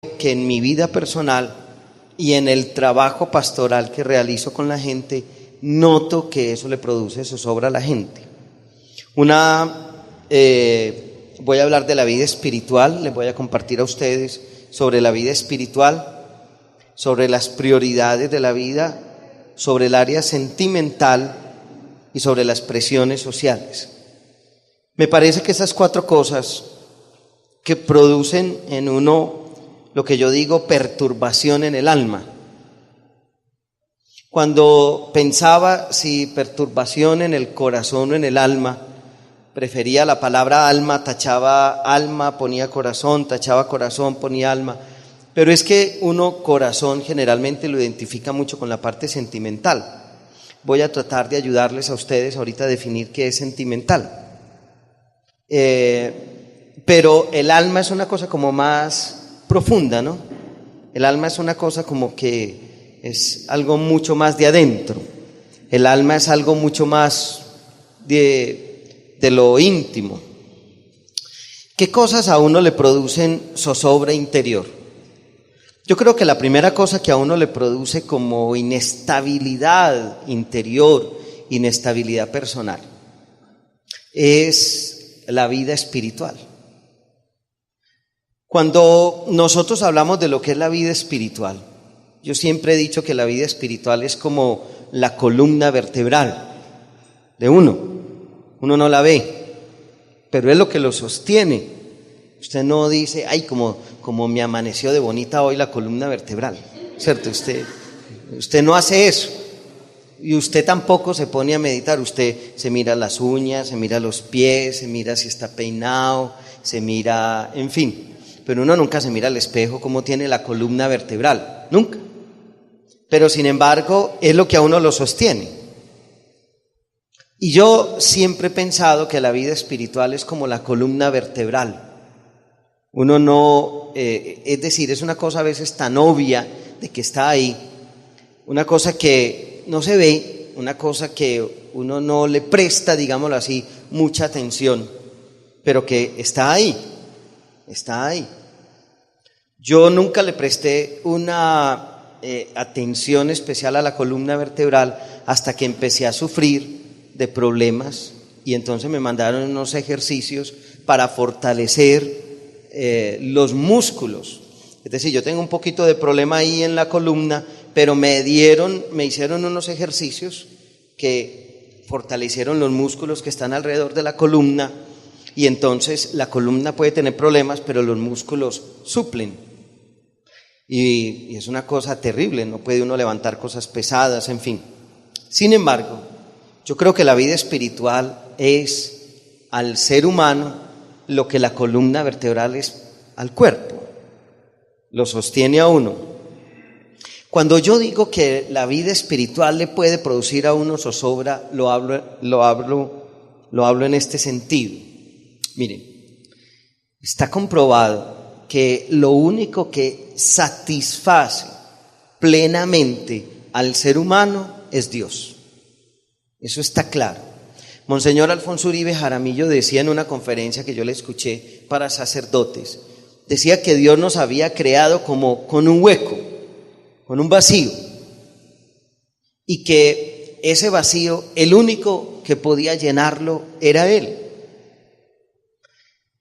que en mi vida personal y en el trabajo pastoral que realizo con la gente, noto que eso le produce zozobra a la gente. Voy a hablar de la vida espiritual, les voy a compartir a ustedes sobre la vida espiritual, sobre las prioridades de la vida, sobre el área sentimental y sobre las presiones sociales. Me parece que esas 4 cosas que producen en uno lo que yo digo perturbación en el alma. Cuando pensaba si perturbación en el corazón o en el alma, prefería la palabra alma, tachaba alma, ponía corazón, tachaba corazón, ponía alma. Pero es que uno corazón generalmente lo identifica mucho con la parte sentimental. Voy a tratar de ayudarles a ustedes ahorita a definir qué es sentimental. Pero el alma es una cosa como más profunda, ¿no? El alma es una cosa como que es algo mucho más de adentro. El alma es algo mucho más de lo íntimo. ¿Qué cosas a uno le producen zozobra interior? Yo creo que la primera cosa que a uno le produce como inestabilidad interior, inestabilidad personal, es la vida espiritual. Cuando nosotros hablamos de lo que es la vida espiritual, yo siempre he dicho que la vida espiritual es como la columna vertebral de uno. Uno no la ve, pero es lo que lo sostiene. Usted no dice, ay, como me amaneció de bonita hoy la columna vertebral, ¿cierto? Usted no hace eso. Y usted tampoco se pone a meditar. Usted se mira las uñas, se mira los pies, se mira si está peinado, se mira, en fin. Pero uno nunca se mira al espejo cómo tiene la columna vertebral, nunca. Pero sin embargo, es lo que a uno lo sostiene. Y yo siempre he pensado que la vida espiritual es como la columna vertebral. Uno no, es decir, es una cosa a veces tan obvia de que está ahí, una cosa que no se ve, una cosa que uno no le presta, digámoslo así, mucha atención, pero que está ahí. Está ahí. Yo nunca le presté una atención especial a la columna vertebral hasta que empecé a sufrir de problemas y entonces me mandaron unos ejercicios para fortalecer los músculos. Es decir, yo tengo un poquito de problema ahí en la columna, pero me hicieron unos ejercicios que fortalecieron los músculos que están alrededor de la columna. Y entonces la columna puede tener problemas, pero los músculos suplen. Y es una cosa terrible, no puede uno levantar cosas pesadas, en fin. Sin embargo, yo creo que la vida espiritual es al ser humano lo que la columna vertebral es al cuerpo. Lo sostiene a uno. Cuando yo digo que la vida espiritual le puede producir a uno zozobra, lo hablo en este sentido. Miren, está comprobado que lo único que satisface plenamente al ser humano es Dios. Eso está claro. Monseñor Alfonso Uribe Jaramillo decía en una conferencia que yo le escuché para sacerdotes, decía que Dios nos había creado como con un hueco, con un vacío, y que ese vacío, el único que podía llenarlo era Él.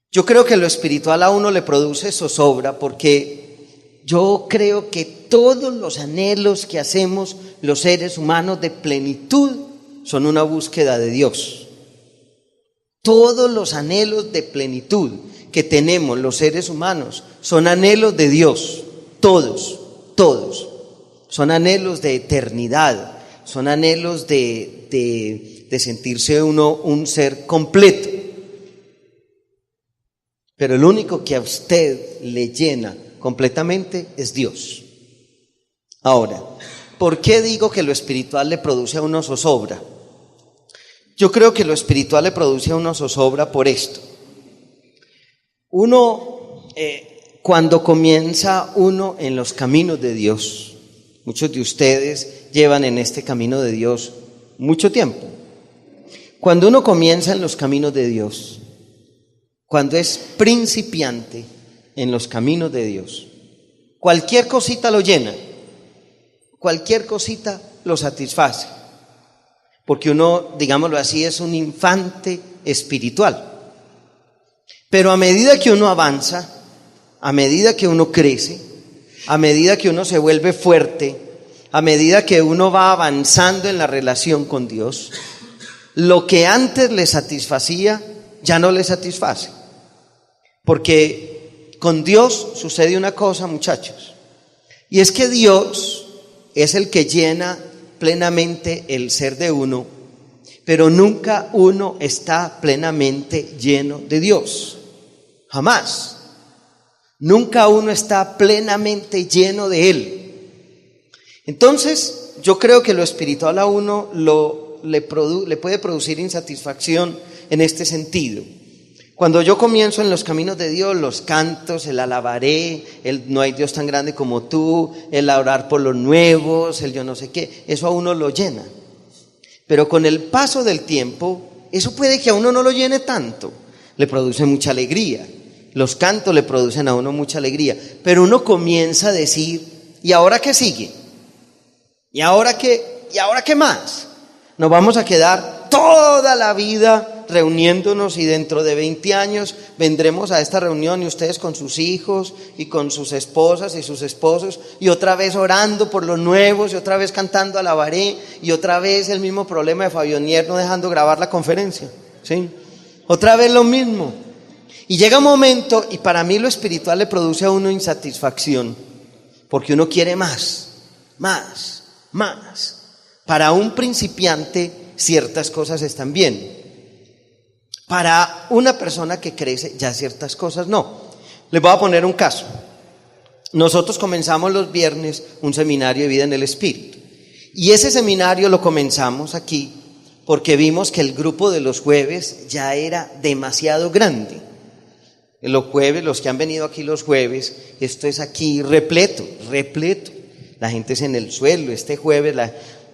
Yo creo que lo espiritual a uno le produce zozobra porque yo creo que todos los anhelos que hacemos los seres humanos de plenitud son una búsqueda de Dios. Todos los anhelos de plenitud que tenemos los seres humanos son anhelos de Dios, todos. Son anhelos de eternidad, son anhelos de sentirse uno un ser completo. Pero el único que a usted le llena completamente es Dios. Ahora, ¿por qué digo que lo espiritual le produce a uno zozobra? Yo creo que lo espiritual le produce a uno zozobra por esto. Cuando comienza uno en los caminos de Dios, muchos de ustedes llevan en este camino de Dios mucho tiempo. Cuando uno comienza en los caminos de Dios, cuando es principiante en los caminos de Dios, cualquier cosita lo llena, cualquier cosita lo satisface, porque uno, digámoslo así, es un infante espiritual. Pero a medida que uno avanza, a medida que uno crece, a medida que uno se vuelve fuerte, a medida que uno va avanzando en la relación con Dios, lo que antes le satisfacía ya no le satisface. Porque con Dios sucede una cosa, muchachos, y es que Dios es el que llena plenamente el ser de uno, pero nunca uno está plenamente lleno de Dios. Jamás. Nunca uno está plenamente lleno de Él. Entonces, yo creo que lo espiritual a uno le puede producir insatisfacción en este sentido. Cuando yo comienzo en los caminos de Dios, los cantos, el alabaré, el no hay Dios tan grande como tú, el orar por los nuevos, el yo no sé qué, eso a uno lo llena. Pero con el paso del tiempo, eso puede que a uno no lo llene tanto, le produce mucha alegría. Los cantos le producen a uno mucha alegría, pero uno comienza a decir, ¿y ahora qué sigue? ¿Y ahora qué? ¿Y ahora qué más? Nos vamos a quedar toda la vida reuniéndonos y dentro de 20 años vendremos a esta reunión y ustedes con sus hijos y con sus esposas y sus esposos y otra vez orando por los nuevos y otra vez cantando alabaré y otra vez el mismo problema de Fabionier no dejando grabar la conferencia, ¿sí? Otra vez lo mismo. Y llega un momento, y para mí lo espiritual le produce a uno insatisfacción, porque uno quiere más. Para un principiante ciertas cosas están bien. Para una persona que crece ya ciertas cosas no. Les voy a poner un caso. Nosotros comenzamos los viernes un seminario de vida en el Espíritu. Y ese seminario lo comenzamos aquí porque vimos que el grupo de los jueves ya era demasiado grande. Los jueves, los que han venido aquí los jueves, esto es aquí repleto. La gente es en el suelo, este jueves.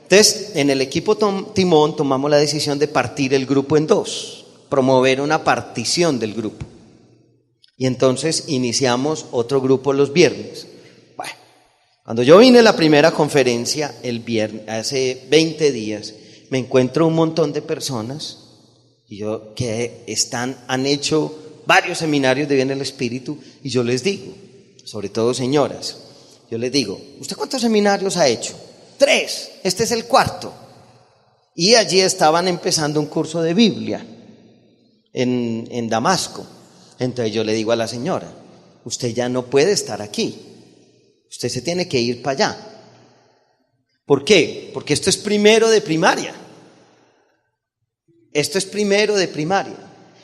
Entonces, en el equipo Timón tomamos la decisión de partir el grupo en dos, promover una partición del grupo. Y entonces iniciamos otro grupo los viernes. Bueno, cuando yo vine a la primera conferencia el viernes, hace 20 días, me encuentro un montón de personas que han hecho varios seminarios de vida en el Espíritu, y yo les digo, sobre todo señoras, yo les digo, ¿usted cuántos seminarios ha hecho? 3, este es el 4. Y allí estaban empezando un curso de Biblia en Damasco. Entonces yo le digo a la señora, usted ya no puede estar aquí, usted se tiene que ir para allá. ¿Por qué? Porque esto es primero de primaria.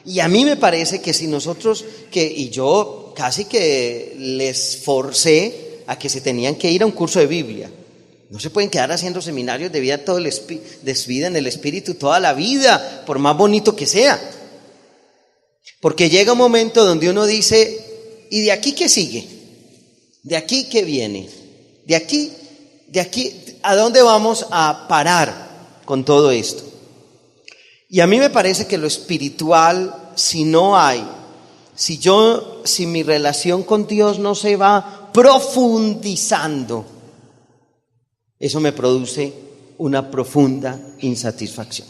Y a mí me parece que si nosotros, y yo casi que les forcé a que se tenían que ir a un curso de Biblia. No se pueden quedar haciendo seminarios de vida de vida en el Espíritu toda la vida, por más bonito que sea. Porque llega un momento donde uno dice, ¿y de aquí qué sigue? ¿De aquí qué viene? ¿De aquí, a dónde vamos a parar con todo esto? Y a mí me parece que lo espiritual, si mi relación con Dios no se va profundizando, eso me produce una profunda insatisfacción.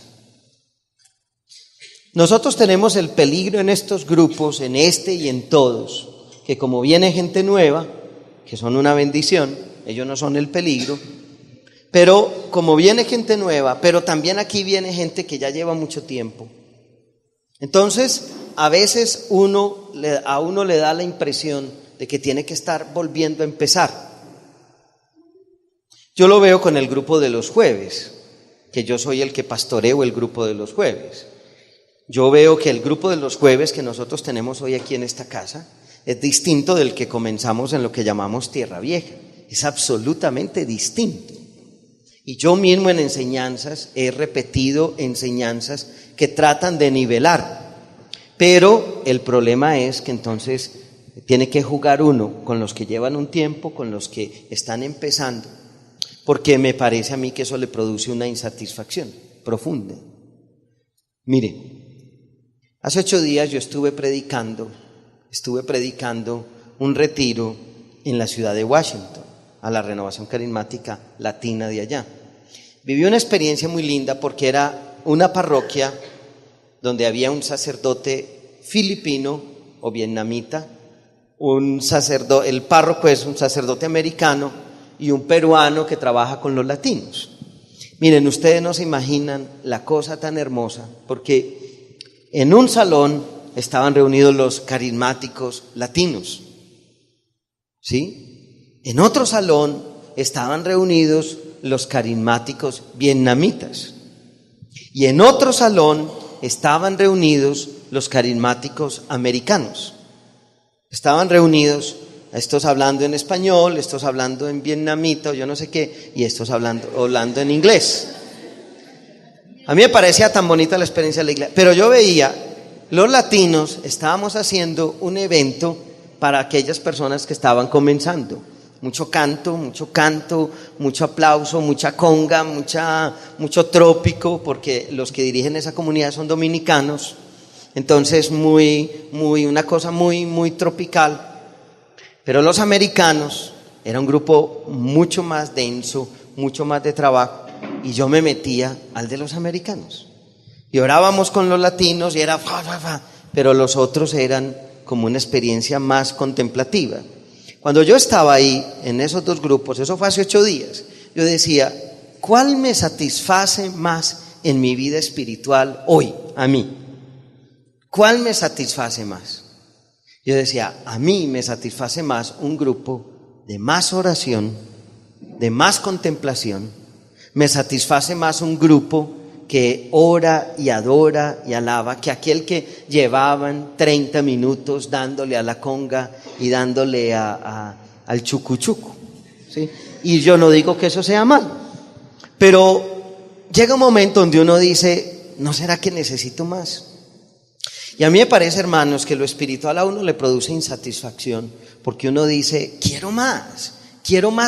Nosotros tenemos el peligro en estos grupos, en este y en todos, que como viene gente nueva, que son una bendición, ellos no son el peligro, pero como viene gente nueva, pero también aquí viene gente que ya lleva mucho tiempo. Entonces, a veces a uno le da la impresión de que tiene que estar volviendo a empezar. Yo lo veo con el grupo de los jueves, que yo soy el que pastoreo el grupo de los jueves. Yo veo que el grupo de los jueves que nosotros tenemos hoy aquí en esta casa es distinto del que comenzamos en lo que llamamos Tierra Vieja. Es absolutamente distinto. Y yo mismo en enseñanzas he repetido enseñanzas que tratan de nivelar. Pero el problema es que entonces tiene que jugar uno con los que llevan un tiempo, con los que están empezando, porque me parece a mí que eso le produce una insatisfacción profunda. Mire, hace 8 días yo estuve predicando un retiro en la ciudad de Washington, a la Renovación Carismática Latina de allá. Viví una experiencia muy linda porque era una parroquia donde había un sacerdote filipino o vietnamita, el párroco es un sacerdote americano y un peruano que trabaja con los latinos. Miren, ustedes no se imaginan la cosa tan hermosa, porque en un salón estaban reunidos los carismáticos latinos, ¿sí? En otro salón estaban reunidos los carismáticos vietnamitas. Y en otro salón estaban reunidos los carismáticos americanos. Estaban reunidos, estos hablando en español, estos hablando en vietnamita o yo no sé qué, y estos hablando en inglés. A mí me parecía tan bonita la experiencia de la iglesia, pero yo veía, los latinos estábamos haciendo un evento para aquellas personas que estaban comenzando. Mucho canto, mucho aplauso, mucha conga, mucho trópico, porque los que dirigen esa comunidad son dominicanos. Entonces una cosa muy tropical. Pero los americanos era un grupo mucho más denso, mucho más de trabajo, y yo me metía al de los americanos. Y orábamos con los latinos y era pero los otros eran como una experiencia más contemplativa. Cuando yo estaba ahí, en esos dos grupos, eso fue hace 8 días, yo decía, ¿cuál me satisface más en mi vida espiritual hoy, a mí? ¿Cuál me satisface más? Yo decía, a mí me satisface más un grupo de más oración, de más contemplación, me satisface más un grupo que ora y adora y alaba, que aquel que llevaban 30 minutos dándole a la conga y dándole al chucuchuco, ¿sí? Y yo no digo que eso sea malo, pero llega un momento donde uno dice, ¿no será que necesito más? Y a mí me parece, hermanos, que lo espiritual a uno le produce insatisfacción, porque uno dice, quiero más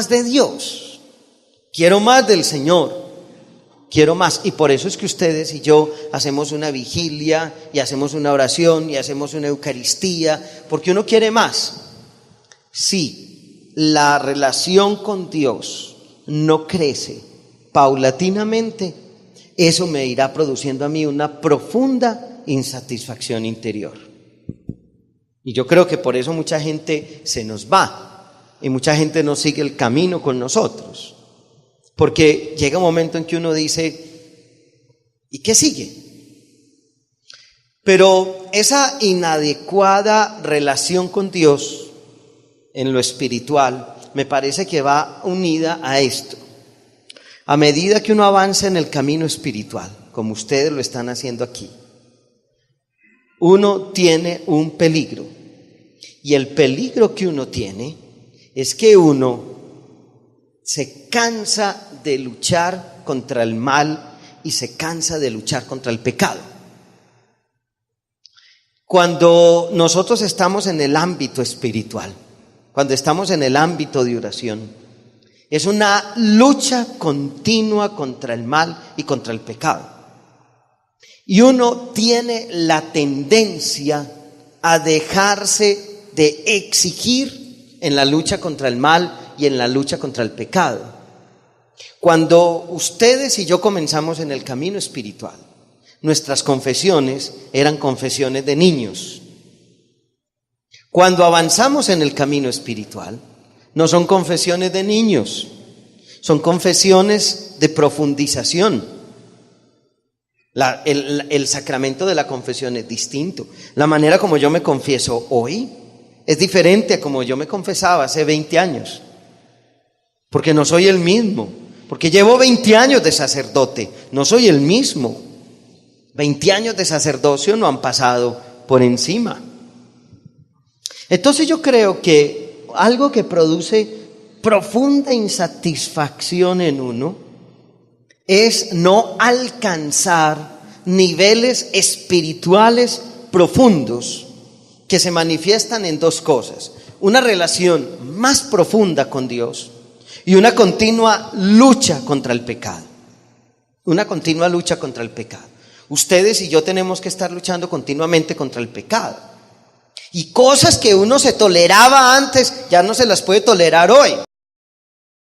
de Dios, quiero más del Señor. Quiero más, y por eso es que ustedes y yo hacemos una vigilia y hacemos una oración y hacemos una Eucaristía, porque uno quiere más. Si la relación con Dios no crece paulatinamente, eso me irá produciendo a mí una profunda insatisfacción interior. Y yo creo que por eso mucha gente se nos va y mucha gente no sigue el camino con nosotros. Porque llega un momento en que uno dice, ¿y qué sigue? Pero esa inadecuada relación con Dios en lo espiritual me parece que va unida a esto. A medida que uno avanza en el camino espiritual, como ustedes lo están haciendo aquí, uno tiene un peligro. Y el peligro que uno tiene es que uno se cansa de luchar contra el mal y se cansa de luchar contra el pecado. Cuando nosotros estamos en el ámbito espiritual, cuando estamos en el ámbito de oración, es una lucha continua contra el mal y contra el pecado. Y uno tiene la tendencia a dejarse de exigir en la lucha contra el mal y en la lucha contra el pecado. Cuando ustedes y yo comenzamos en el camino espiritual, nuestras confesiones eran confesiones de niños. Cuando avanzamos en el camino espiritual, no son confesiones de niños, son confesiones de profundización. El sacramento de la confesión es distinto. La manera como yo me confieso hoy es diferente a como yo me confesaba hace 20 años. Porque no soy el mismo, porque llevo 20 años de sacerdote, no soy el mismo. 20 años de sacerdocio no han pasado por encima. Entonces yo creo que algo que produce profunda insatisfacción en uno es no alcanzar niveles espirituales profundos que se manifiestan en dos cosas: una relación más profunda con Dios y una continua lucha contra el pecado. Una continua lucha contra el pecado. Ustedes y yo tenemos que estar luchando continuamente contra el pecado. Y cosas que uno se toleraba antes, ya no se las puede tolerar hoy.